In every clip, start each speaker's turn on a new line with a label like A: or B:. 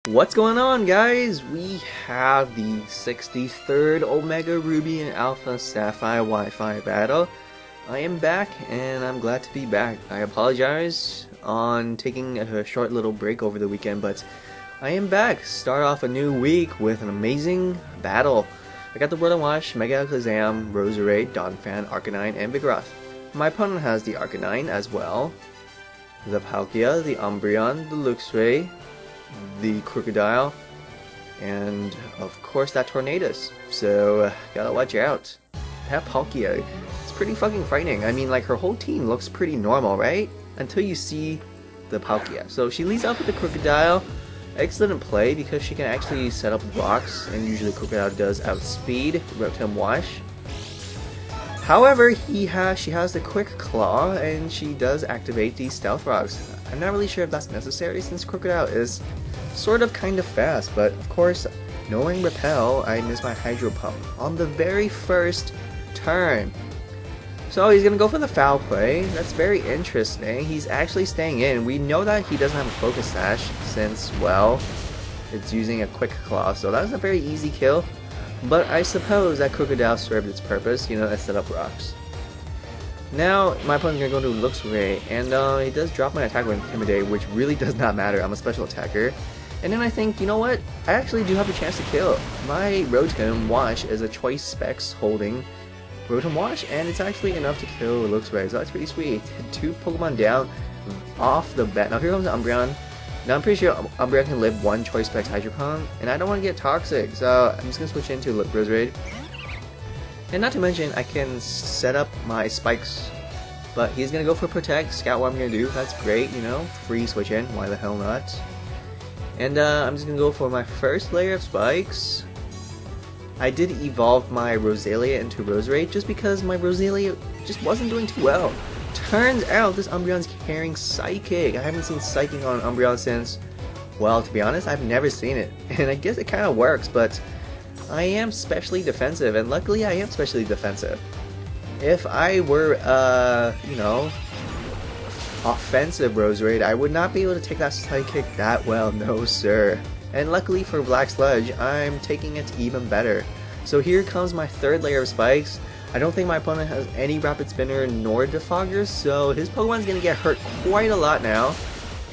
A: What's going on, guys? We have the 63rd Omega Ruby and Alpha Sapphire Wi-Fi battle. I am back, and I'm glad to be back. I apologize on taking a short little break over the weekend, but I am back. Start off a new week with an amazing battle. I got the Rotom-W, Mega Alakazam, Roserade, Donphan, Arcanine, and Vigoroth. My opponent has the Arcanine as well, the Palkia, the Umbreon, the Luxray, the Krrokodile, and of course that Tornadus. So gotta watch out. That Palkia, it's pretty fucking frightening. I mean, like, her whole team looks pretty normal, right? Until you see the Palkia. So she leads off with the Krrokodile. Excellent play because she can actually set up rocks, and usually Krrokodile does outspeed Rotom-W. However, she has the Quick Claw, and she does activate the Stealth Rocks. I'm not really sure if that's necessary since Krrokodile is sort of kind of fast, but of course, knowing Repel, I missed my Hydro Pump on the very first turn. So he's gonna go for the foul play. That's very interesting. He's actually staying in. We know that he doesn't have a Focus Sash since, well, it's using a Quick Claw, so that was a very easy kill. But I suppose that Krrokodile served its purpose, you know, and set up rocks. Now, my opponent's gonna go to Luxray, and he does drop my attack with Intimidate, which really does not matter. I'm a special attacker. And then I think, you know what? I actually do have a chance to kill. My Rotom-W is a Choice Specs holding Rotom-W, and it's actually enough to kill Luxray, so that's pretty sweet. 2 Pokemon down off the bat. Now here comes Umbreon. Now I'm pretty sure Umbreon can live 1 Choice Specs Hydro Pump, and I don't want to get toxic, so I'm just going to switch into Roserade. And not to mention, I can set up my spikes, but he's going to go for Protect, scout what I'm going to do. That's great, you know, free switch in, why the hell not. And I'm just going to go for my first layer of spikes. I did evolve my Roselia into Roserade just because my Roselia just wasn't doing too well. Turns out this Umbreon's carrying Psychic. I haven't seen Psychic on Umbreon since, well, to be honest, I've never seen it. And I guess it kind of works, but I am specially defensive, and luckily I am specially defensive. If I were, you know, offensive Roserade, I would not be able to take that Psychic that well, no sir. And luckily for Black Sludge, I'm taking it even better. So here comes my third layer of spikes. I don't think my opponent has any Rapid Spinner nor Defogger, so his Pokemon's gonna get hurt quite a lot now.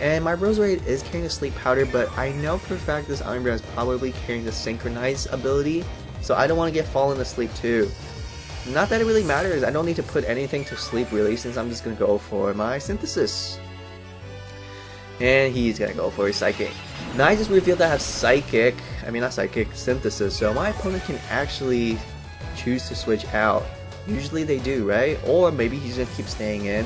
A: And my Roserade is carrying the Sleep Powder, but I know for a fact this Umbreon is probably carrying the Synchronize ability, so I don't want to get fallen asleep too. Not that it really matters, I don't need to put anything to sleep really, since I'm just gonna go for my Synthesis. And he's gonna go for his Psychic. Now I just revealed that I have Synthesis, so my opponent can actually choose to switch out. Usually they do, right? Or maybe he's gonna keep staying in.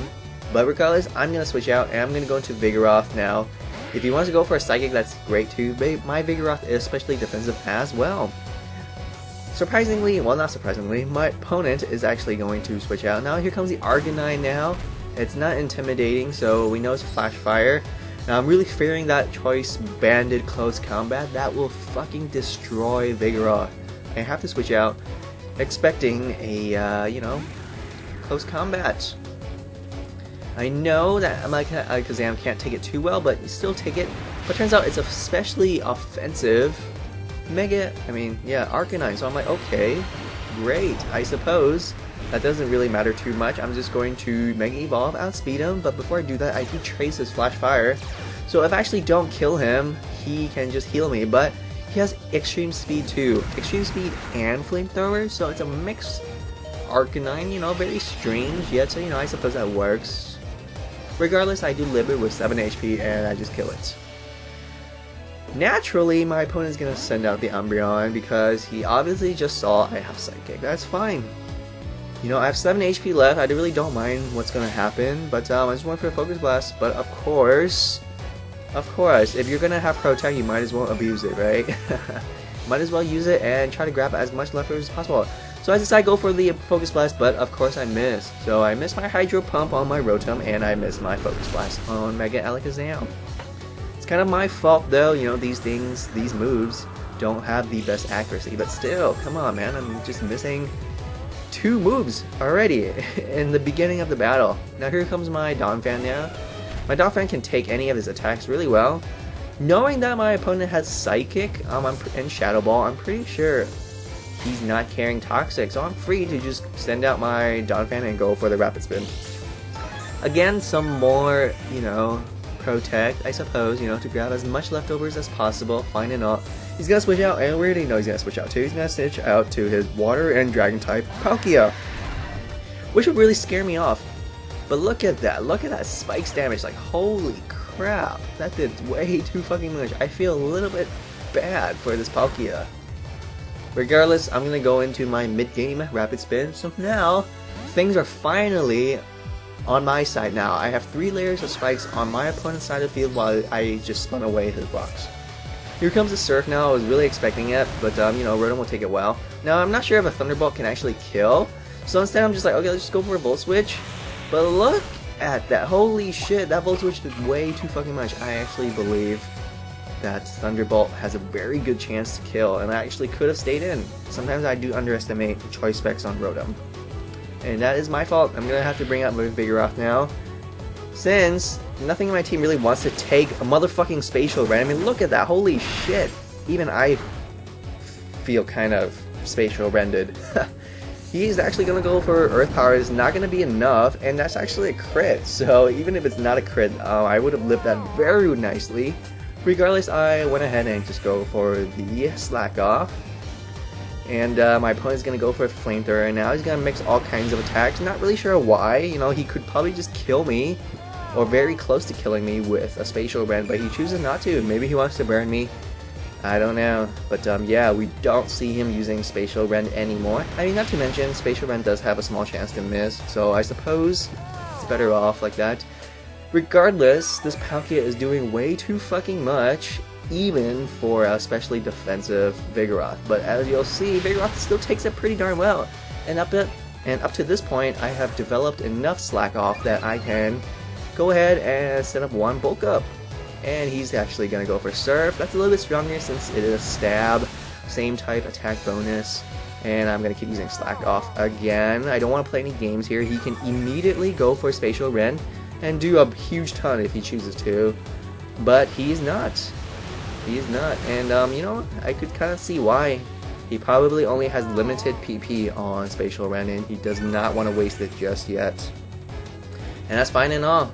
A: But regardless, I'm gonna switch out and I'm gonna go into Vigoroth now. If he wants to go for a Psychic, that's great too. But my Vigoroth is especially defensive as well. Surprisingly, well, not surprisingly, my opponent is actually going to switch out. Now here comes the Arcanine now. It's not intimidating, so we know it's Flash Fire. Now I'm really fearing that Choice Banded Close Combat. That will fucking destroy Vigoroth. I have to switch out, expecting a, you know, close combat. I know that Alakazam can't take it too well, but you still take it. But turns out it's especially offensive Arcanine. So I'm like, okay, great. I suppose that doesn't really matter too much. I'm just going to Mega Evolve, outspeed him, but before I do that, I do trace his Flash Fire. So if I actually don't kill him, he can just heal me, but he has Extreme Speed too. Extreme Speed and Flamethrower, so it's a mixed Arcanine, you know, very strange, yet, so, you know, I suppose that works. Regardless, I do live it with 7 HP, and I just kill it. Naturally, my opponent is going to send out the Umbreon, because he obviously just saw I have Psychic. That's fine. You know, I have 7 HP left, I really don't mind what's going to happen, but I just went for a Focus Blast, but of course, if you're going to have Protect, you might as well abuse it, right? Might as well use it and try to grab as much leftovers as possible. So I decided to go for the Focus Blast, but of course I missed. So I missed my Hydro Pump on my Rotom, and I missed my Focus Blast on Mega Alakazam. It's kind of my fault though, you know, these moves don't have the best accuracy, but still, come on man, I'm just missing 2 moves already in the beginning of the battle. Now here comes my Donphan now. My Donphan can take any of his attacks really well. Knowing that my opponent has Psychic and Shadow Ball, I'm pretty sure he's not carrying Toxic, so I'm free to just send out my Donphan and go for the Rapid Spin. Again, some more, you know, protect, I suppose, you know, to grab as much leftovers as possible, fine enough. He's gonna switch out, and we already know he's gonna switch out too. He's gonna switch out to his Water and Dragon type Palkia, which would really scare me off. But look at that spikes damage, like holy crap, that did way too fucking much. I feel a little bit bad for this Palkia. Regardless, I'm gonna go into my mid-game Rapid Spin, so now things are finally on my side now. I have 3 layers of spikes on my opponent's side of the field while I just spun away his rocks. Here comes the Surf now. I was really expecting it, but you know, Rotom will take it well. Now, I'm not sure if a Thunderbolt can actually kill, so instead I'm just like, okay, let's just go for a Volt Switch. But look at that. Holy shit, that Volt Switch did way too fucking much. I actually believe that Thunderbolt has a very good chance to kill, and I actually could have stayed in. Sometimes I do underestimate the choice specs on Rotom, and that is my fault. I'm gonna have to bring out my Vigoroth now, since nothing in my team really wants to take a motherfucking Spatial Rend. I mean, look at that. Holy shit. Even I feel kind of Spatial Rended. He's actually going to go for Earth Power. It's not going to be enough, and that's actually a crit. So even if it's not a crit, I would have lived that very nicely. Regardless, I went ahead and just go for the Slack Off. And my opponent's going to go for a Flamethrower, and now he's going to mix all kinds of attacks. Not really sure why. You know, he could probably just kill me, or very close to killing me with a Spatial Rend, but he chooses not to. Maybe he wants to burn me. I don't know. But yeah, we don't see him using Spatial Rend anymore. I mean, not to mention, Spatial Rend does have a small chance to miss, so I suppose it's better off like that. Regardless, this Palkia is doing way too fucking much, even for a especially defensive Vigoroth. But as you'll see, Vigoroth still takes it pretty darn well. And up to this point, I have developed enough Slack Off that I can go ahead and set up one Bulk Up. And he's actually going to go for Surf. That's a little bit stronger since it is Stab, same type attack bonus. And I'm going to keep using Slack Off again. I don't want to play any games here. He can immediately go for Spatial Rend and do a huge ton if he chooses to. But he's not. He's not. And you know, I could kind of see why. He probably only has limited PP on Spatial Rend, and he does not want to waste it just yet. And that's fine and all.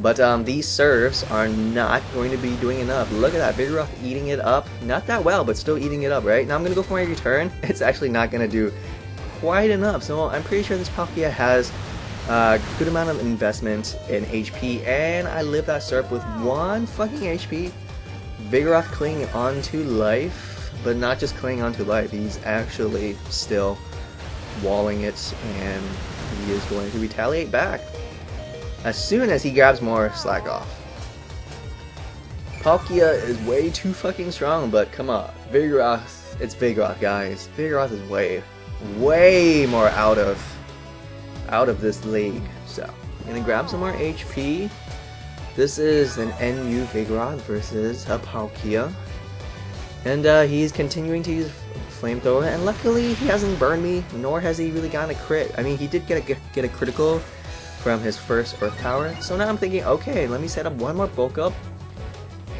A: But these serves are not going to be doing enough. Look at that, Vigoroth eating it up. Not that well, but still eating it up, right? Now I'm going to go for my return. It's actually not going to do quite enough. So I'm pretty sure this Palkia has a good amount of investment in HP. And I live that Surf with 1 fucking HP. Vigoroth clinging onto life. But not just clinging onto life. He's actually still walling it. And he is going to retaliate back as soon as he grabs more Slack Off. Palkia is way too fucking strong, but come on, Vigoroth, it's Vigoroth, guys. Vigoroth is way more out of this league. So, I'm gonna grab some more HP. This is an NU Vigoroth versus a Palkia, and he's continuing to use Flamethrower, and luckily he hasn't burned me, nor has he really gotten a crit. I mean, he did get a critical from his first Earth Power, so now I'm thinking, okay, let me set up one more Bulk Up,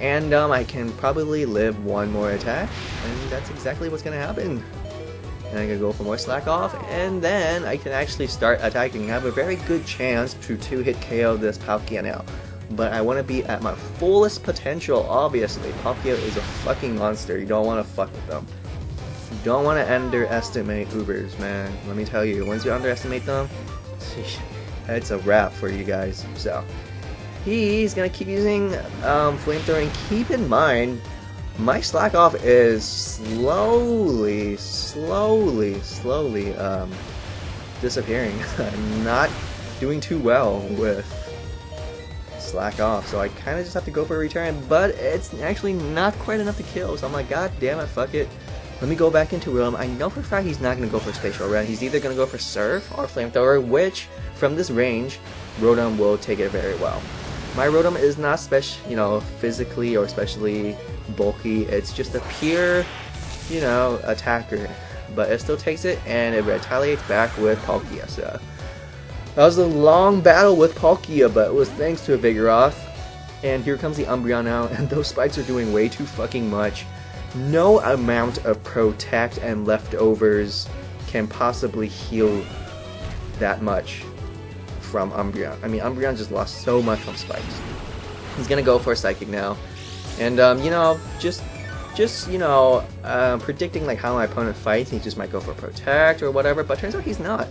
A: and I can probably live one more attack, and that's exactly what's gonna happen. And I'm gonna go for more Slack Off, and then I can actually start attacking. I have a very good chance to 2-hit KO this Palkia now, but I want to be at my fullest potential. Obviously, Palkia is a fucking monster. You don't want to fuck with them. You don't want to underestimate Ubers, man. Let me tell you, once you underestimate them, it's a wrap for you guys. So he's gonna keep using Flamethrower, and keep in mind my Slack Off is slowly disappearing. I'm not doing too well with Slack Off, so I kind of just have to go for a return, but it's actually not quite enough to kill, so I'm like, god damn it, fuck it. Let me go back into Rotom. I know for a fact he's not going to go for Spatial Rend. He's either going to go for Surf or Flamethrower, which, from this range, Rotom will take it very well. My Rotom is not physically or especially bulky. It's just a pure, attacker. But it still takes it, and it retaliates back with Palkia. So that was a long battle with Palkia, but it was thanks to a Vigoroth. And here comes the Umbreon now, and those spikes are doing way too fucking much. No amount of Protect and leftovers can possibly heal that much from Umbreon. I mean, Umbreon just lost so much from spikes. He's gonna go for a Psychic now. And, you know, just predicting like how my opponent fights, he just might go for Protect or whatever, but turns out he's not.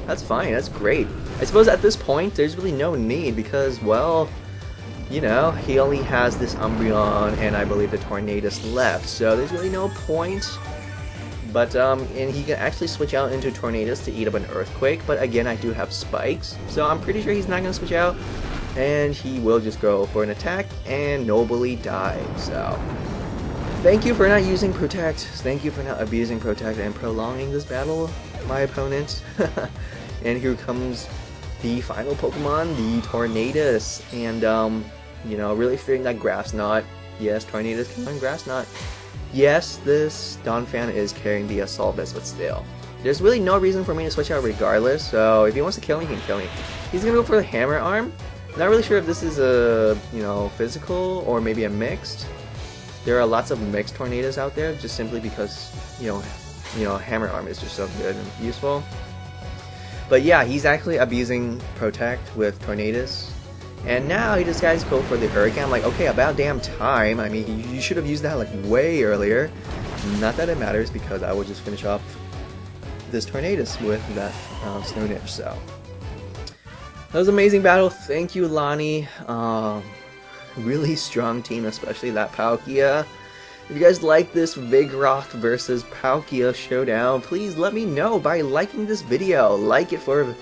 A: That's fine, that's great. I suppose at this point, there's really no need because, well, you know, he only has this Umbreon and I believe the Tornadus left, so there's really no point. But, and he can actually switch out into Tornadus to eat up an Earthquake, but again, I do have Spikes, so I'm pretty sure he's not going to switch out, and he will just go for an attack and nobly die, so. Thank you for not using Protect, thank you for not abusing Protect and prolonging this battle, my opponent. And here comes the final Pokemon, the Tornadus, and, you know, really fearing that Grass Knot. Yes, Tornadus can learn Grass Knot. Yes, this Donphan is carrying the Assault Vest, but still. There's really no reason for me to switch out regardless, so if he wants to kill me, he can kill me. He's gonna go for the Hammer Arm. Not really sure if this is a, you know, physical or maybe a mixed. There are lots of mixed Tornadus out there, just simply because, you know, Hammer Arm is just so good and useful. But yeah, he's actually abusing Protect with Tornadus. And now he decides to go for the Hurricane. I'm like, okay, about damn time. I mean, you should have used that like way earlier. Not that it matters because I will just finish off this Tornadus with that Snow Niche. So that was an amazing battle. Thank you, Lonnie. Really strong team, especially that Palkia. If you guys like this Vigoroth versus Palkia showdown, please let me know by liking this video. Like it for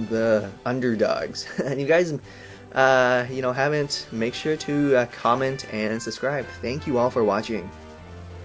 A: the underdogs. And you guys, you know, haven't, make sure to comment and subscribe. Thank you all for watching.